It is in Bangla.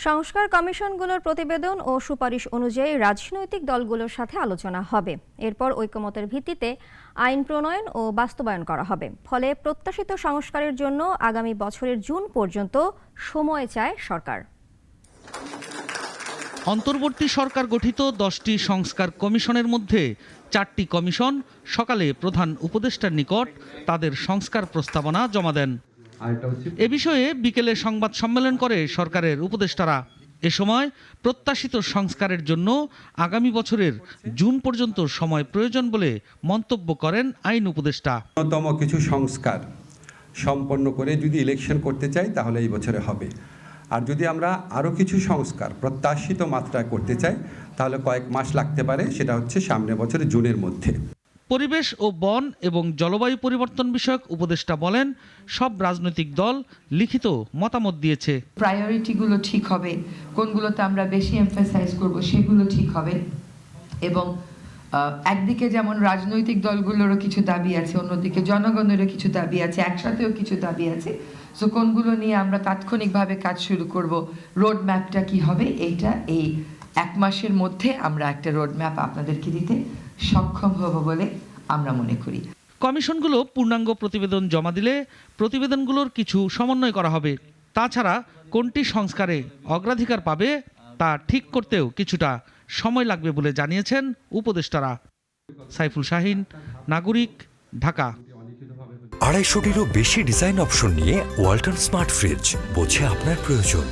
সংস্কার কমিশনগুলোর প্রতিবেদন ও সুপারিশ অনুযায়ী রাজনৈতিক দলগুলোর সাথে আলোচনা হবে। এরপর ঐকমত্যের ভিত্তিতে আইন প্রণয়ন ও বাস্তবায়ন করা হবে। ফলে প্রত্যাশিত সংস্কারের জন্য আগামী বছরের জুন পর্যন্ত সময় চায় সরকার। অন্তর্বর্তী সরকার গঠিত 10টি সংস্কার কমিশনের মধ্যে 4টি কমিশন সকালে প্রধান উপদেষ্টার নিকট তাদের সংস্কার প্রস্তাবনা জমা দেন। এ বিষয়ে বিকেলে সংবাদ সম্মেলন করে সরকারের উপদেষ্টারা। এ সময় প্রত্যাশিত সংস্কারের জন্য আগামী বছরের জুন পর্যন্ত সময় প্রয়োজন বলে মন্তব্য করেন আইন উপদেষ্টা। ন্যূনতম কিছু সংস্কার সম্পন্ন করে যদি ইলেকশন করতে চাই তাহলে এই বছরে হবে, আর যদি আমরা আরও কিছু সংস্কার প্রত্যাশিত মাত্রায় করতে চাই তাহলে কয়েক মাস লাগতে পারে, সেটা হচ্ছে সামনের বছরের জুনের মধ্যে। পরিবেশ ও বন এবং জলবায়ু পরিবর্তন বিষয়ক উপদেষ্টা বলেন, সব রাজনৈতিক দল লিখিত মতামত দিয়েছে। প্রায়োরিটিগুলো ঠিক হবে, কোনগুলোতে আমরা বেশি এমফাসাইজ করব সেগুলো ঠিক হবে। এবং একদিকে যেমন রাজনৈতিক দলগুলোরও কিছু দাবি আছে, অন্যদিকে জনগণেরও কিছু দাবি আছে, একসাথেও কিছু দাবি আছে। সো কোনগুলো নিয়ে আমরা তাৎক্ষণিকভাবে কাজ শুরু করব, রোড ম্যাপটা কি হবে, এইটা এই 1 মাসের মধ্যে আমরা একটা রোড ম্যাপ আপনাদেরকে দিতে সক্ষম হব বলে আমরা মনে করি। কমিশনগুলো পূর্ণাঙ্গ প্রতিবেদন জমা দিলে প্রতিবেদনগুলোর কিছু সমন্বয় করা হবে। তাছাড়া কোনটি সংস্কারে অগ্রাধিকার পাবে তা ঠিক করতেও কিছুটা সময় লাগবে বলে জানিয়েছেন উপদেষ্টারা। সাইফুল শাহিন, নাগরিক, ঢাকা। 250টিরও বেশি ডিজাইন অপশন নিয়ে ওয়ালটন স্মার্ট ফ্রিজ, বোঝে আপনার প্রয়োজন।